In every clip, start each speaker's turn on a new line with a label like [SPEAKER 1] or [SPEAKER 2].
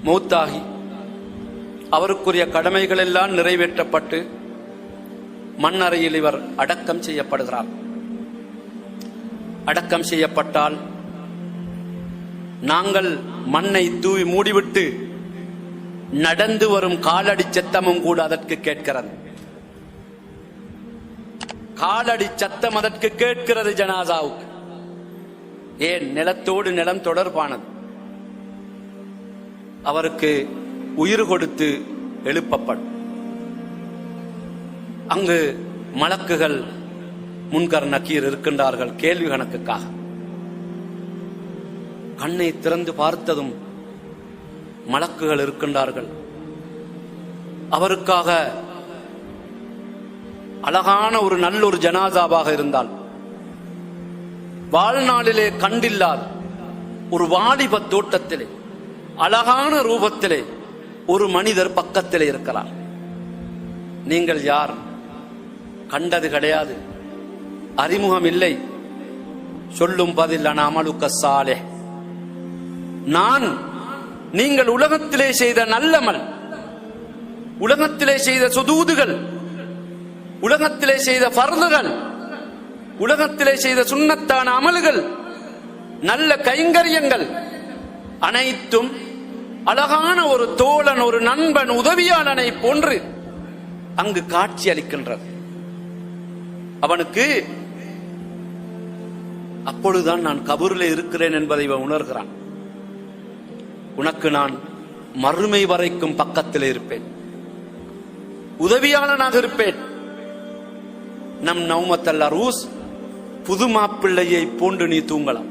[SPEAKER 1] மௌத்தாகி அவருக்குரிய கடமைகள் எல்லாம் நிறைவேற்றப்பட்டு மண்ணறையில் இவர் அடக்கம் செய்யப்படுகிறார். அடக்கம் செய்யப்பட்டால் நாங்கள் மண்ணை தூவி மூடிவிட்டு நடந்து வரும் காலடி சத்தமும் கூட அதற்கு கேட்கிறது. காலடி சத்தம் அதற்கு கேட்கிறது ஜனாசாவுக்கு. ஏன்? நிலத்தோடு நிலம் தொடர்பானது. அவருக்கு உயிர் கொடுத்து எழுப்பப்படும். அங்கு மலக்குகள் முன்கர் நக்கீர் இருக்கின்றார்கள் கேள்வி கணக்குக்காக. கண்ணை திறந்து பார்த்ததும் மலக்குகள் இருக்கின்றார்கள். அவருக்காக அழகான ஒரு நல்ல ஒரு ஜனாசாவாக இருந்தால், வாழ்நாளிலே கண்டில்லாத ஒரு வாலிப தோட்டத்திலே அழகான ரூபத்திலே ஒரு மனிதர் பக்கத்திலே இருக்கிறார். நீங்கள் யார்? கண்டது கிடையாது, அறிமுகம் இல்லை. சொல்லும் பதில் அமலுக்க சாலே, நான் நீங்கள் உலகத்திலே செய்த நல்லமல், உலகத்திலே செய்த சுதூதுகள், உலகத்திலே செய்த ஃபர்துகள், உலகத்திலே செய்த சுன்னத்தான அமல்கள், நல்ல கைங்கரியங்கள் அனைத்தும் அழகான ஒரு தோழன், ஒரு நண்பன், உதவியாளனை போன்று அங்கு காட்சி அளிக்கின்றது. அவனுக்கு அப்பொழுதுதான் நான் கபூரில் இருக்கிறேன் என்பதை இவன் உணர்கிறான். உனக்கு நான் மறுமை வரைக்கும் பக்கத்தில் இருப்பேன், உதவியாளனாக இருப்பேன். நம் நௌமத்தல் அரூஸ், புது மாப்பிள்ளையை போன்று நீ தூங்கலாம்,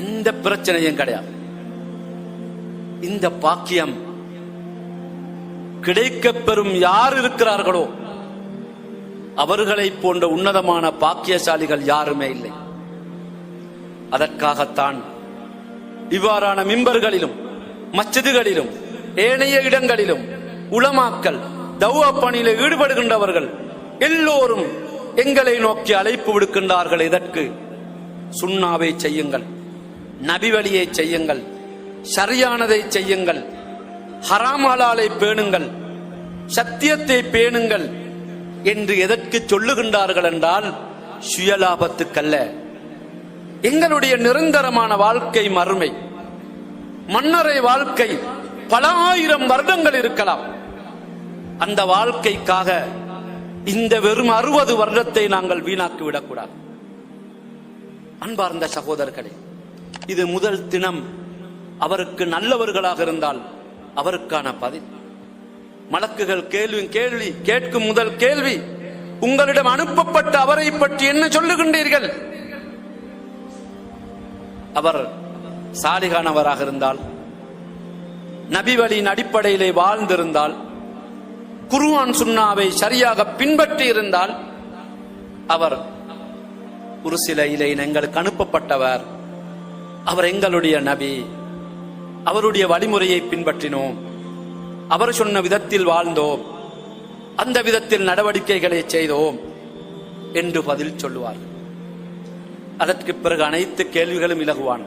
[SPEAKER 1] எந்த பிரச்சனையும் கிடையாது. இந்த பாக்கியம் கிடைக்கப் பெறும் யார் இருக்கிறார்களோ அவர்களை போன்ற உன்னதமான பாக்கியசாலிகள் யாருமே இல்லை. அதற்காகத்தான் இவ்வாறான மிம்பர்களிலும் மஸ்ஜிதுகளிலும் ஏனைய இடங்களிலும் உலமாக்கள் தௌவா பணியில் ஈடுபடுகின்றவர்கள் எல்லோரும் எங்களை நோக்கி அழைப்பு விடுக்கின்றார்கள். இதற்கு சுன்னாவை செய்யுங்கள், நபி வழியை செய்யுங்கள், சரியானதை செய்யுங்கள், ஹராம் ஹலாலை பேணுங்கள், சத்தியத்தை பேணுங்கள் என்று எதற்கு சொல்லுகின்றார்கள் என்றால், சுயலாபத்துக்கல்ல. எங்களுடைய நிரந்தரமான வாழ்க்கை மறுமை, மன்னரை வாழ்க்கை பல ஆயிரம் வருடங்கள் இருக்கலாம். அந்த வாழ்க்கைக்காக இந்த வெறும் 60 வருடத்தை நாங்கள் வீணாக்கி விடக்கூடாது. அன்பார்ந்த சகோதரர்களே, இது முதல் தினம். அவருக்கு நல்லவர்களாக இருந்தால் அவருக்கான பதில். மலக்குகள் கேள்வி கேட்கும் முதல் கேள்வி, உங்களிடம் அனுப்பப்பட்ட அவரை பற்றி என்ன சொல்லுகின்றீர்கள்? அவர் சாலிகானவராக இருந்தால், நபி வழியின் அடிப்படையிலே வாழ்ந்திருந்தால், குர்ஆன் சுன்னாவை சரியாக பின்பற்றி இருந்தால், அவர் ஒரு சில இலை எங்களுக்கு அனுப்பப்பட்டவர், அவர் எங்களுடைய நபி, அவருடைய வழிமுறையை பின்பற்றினோம், அவர் சொன்ன விதத்தில் வாழ்ந்தோம், அந்த விதத்தில் நடவடிக்கைகளை செய்தோம் என்று பதில் சொல்லுவார். அதற்கு பிறகு அனைத்து கேள்விகளும் இலகுவான்.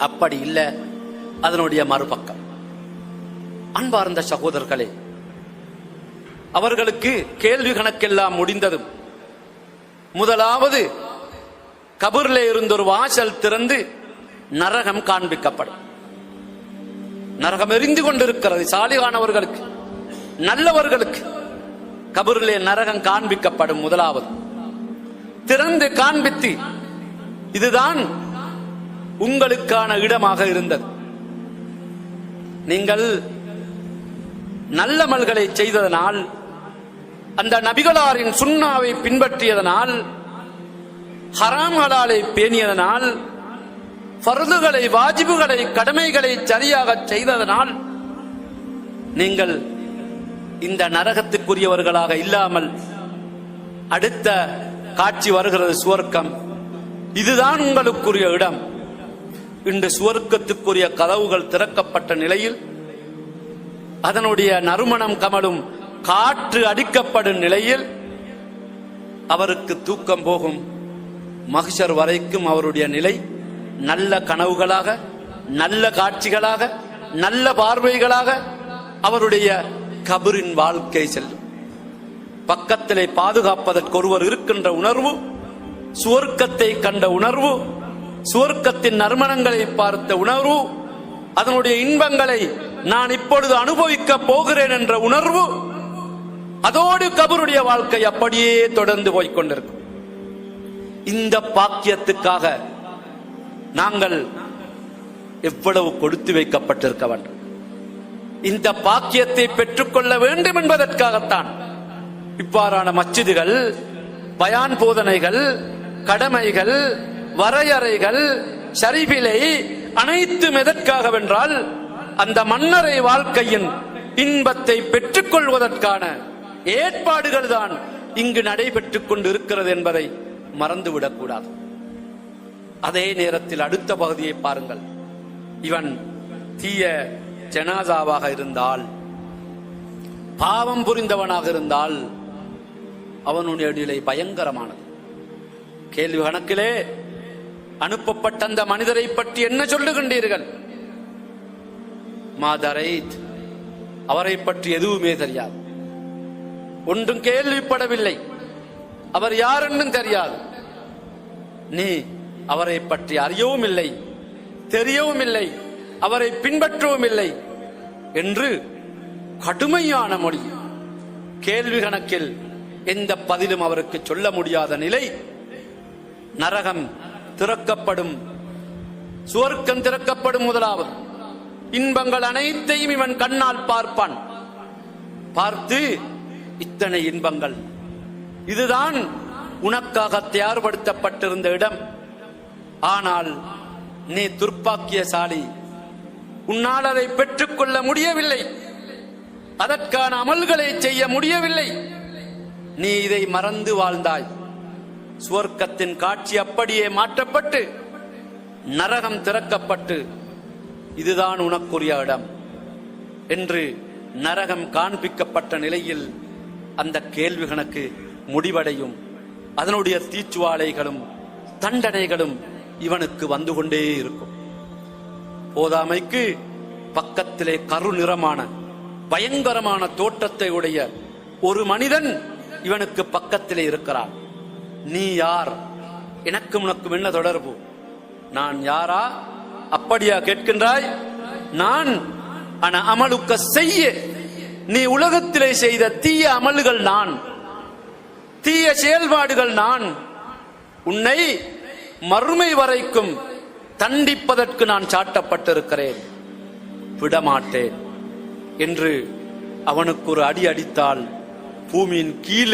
[SPEAKER 1] அப்படி இல்லை, அதனுடைய மறுபக்கம். அன்பார்ந்த சகோதரர்களே, அவர்களுக்கு கேள்வி கணக்கெல்லாம் முடிந்ததும் முதலாவது கபூரிலே இருந்த ஒரு வாசல் திறந்து நரகம் காண்பிக்கப்படும். நரகம் எரிந்து கொண்டிருக்கிறது. சாலிகானவர்களுக்கு, நல்லவர்களுக்கு கபூரிலே நரகம் காண்பிக்கப்படும். முதலாவது திறந்து காண்பித்து, இதுதான் உங்களுக்கான இடமாக இருந்தது. நீங்கள் நல்லமல்களை செய்ததனால், அந்த நபிகளாரின் சுன்னாவை பின்பற்றியதனால், ஹராம் ஹலாலை பேணியதனால், ஃபர்துகளை, வாஜிபுகளை, கடமைகளை சரியாக செய்ததனால் நீங்கள் இந்த நரகத்துக்குரியவர்களாக இல்லாமல் அடுத்த காட்சி வருகிறது, சுவர்க்கம். இதுதான் உங்களுக்குரிய இடம். இன்று சுவர்க்கத்துக்குரிய கதவுகள் திறக்கப்பட்ட நிலையில், அதனுடைய நறுமணம் கமலும் காற்று அடிக்கப்படும் நிலையில் அவருக்கு தூக்கம் போகும். மஹ்ஷர் வரைக்கும் அவருடைய நிலை நல்ல கனவுகளாக, நல்ல காட்சிகளாக, நல்ல பார்வைகளாக அவருடைய கபரின் வாழ்க்கை செல்லும். பக்கத்திலே பாதுகாப்பதற்கு ஒருவர் இருக்கின்ற உணர்வு, சுவர்க்கத்தை கண்ட உணர்வு, சுவர்க்கத்தின் நறுமணங்களை பார்த்த உணர்வு, அதனுடைய இன்பங்களை நான் இப்பொழுது அனுபவிக்க போகிறேன் என்ற உணர்வு, அதோடு கபருடைய வாழ்க்கை அப்படியே தொடர்ந்து போய்கொண்டிருக்கும். இந்த பாக்கியத்துக்காக நாங்கள் எவ்வளவு கொடுத்து வைக்கப்பட்டிருக்க வேண்டும். இந்த பாக்கியத்தை பெற்றுக்கொள்ள வேண்டும் என்பதற்காகத்தான் இவ்வாறான மஸ்ஜிதுகள், பயான் போதனைகள், கடமைகள், வரையறைகள், ஷரீபிலை அனைத்தும் எதற்காகவென்றால் அந்த மன்னரை வாழ்க்கையின் இன்பத்தை பெற்றுக் கொள்வதற்கான ஏற்பாடுகள் தான் இங்கு நடைபெற்றுக் கொண்டு இருக்கிறது என்பதை மறந்துவிடக் கூடாது. அதே நேரத்தில் அடுத்த பகுதியை பாருங்கள். இவன் தீய ஜனாசாவாக இருந்தால், பாவம் புரிந்தவனாக இருந்தால் அவனுடைய நிலை பயங்கரமானது. கேள்வி கணக்கிலே அனுப்பப்பட்ட அந்த மனிதரை பற்றி என்ன சொல்லுகின்றீர்கள்? மாதரைத், அவரை பற்றி எதுவுமே தெரியாது, ஒன்றும் கேள்விப்படவில்லை, அவர் யார் என்றும் தெரியாது, நீ அவரை பற்றி அறியவும் இல்லை, தெரியவும் இல்லை, அவரை பின்பற்றவும் இல்லை என்று கடுமையான மொழி. கேள்வி கணக்கில் எந்த பதிலும் அவருக்கு சொல்ல முடியாத நிலை. நரகம் திறக்கப்படும், சுவர்க்கம் திறக்கப்படும். முதலாவது இன்பங்கள் அனைத்தையும் இவன் கண்ணால் பார்ப்பான். பார்த்து இத்தனை இன்பங்கள், இதுதான் உனக்காக தயார்படுத்தப்பட்டிருந்த இடம். ஆனால் நீ துர்ப்பாக்கியசாலி, உன்னால் அதை பெற்றுக்கொள்ள முடியவில்லை, அதற்கான அமல்களை செய்ய முடியவில்லை, நீ இதை மறந்து வாழ்ந்தாய். சுவர்க்கத்தின் காட்சி அப்படியே மாற்றப்பட்டு நரகம் திறக்கப்பட்டு இதுதான் உனக்குரிய இடம் என்று நரகம் காண்பிக்கப்பட்ட நிலையில் அந்த கேள்வி கணக்கு முடிவடையும். அதனுடைய தீச்சுவாலைகளும் தண்டனைகளும் இவனுக்கு வந்து கொண்டே இருக்கும். போதாமைக்கு பக்கத்திலே கருநிறமான பயங்கரமான தோற்றத்தை உடைய ஒரு மனிதன் இவனுக்கு பக்கத்திலே இருக்கிறான். நீ யார்? எனக்கும் உனக்கும் என்ன தொடர்பு? நான் யாரா? அப்படியா கேட்கின்றாய்? நான் அமலுக்க செய்ய, நீ உலகத்திலே செய்த தீய அமல்கள் நான், தீய செயல்பாடுகள் நான், உன்னை மறுமை வரைக்கும் தண்டிப்பதற்கு நான் சாட்டப்பட்டிருக்கிறேன், விடமாட்டேன் என்று அவனுக்கு ஒரு அடி அடித்தால் பூமியின் கீழே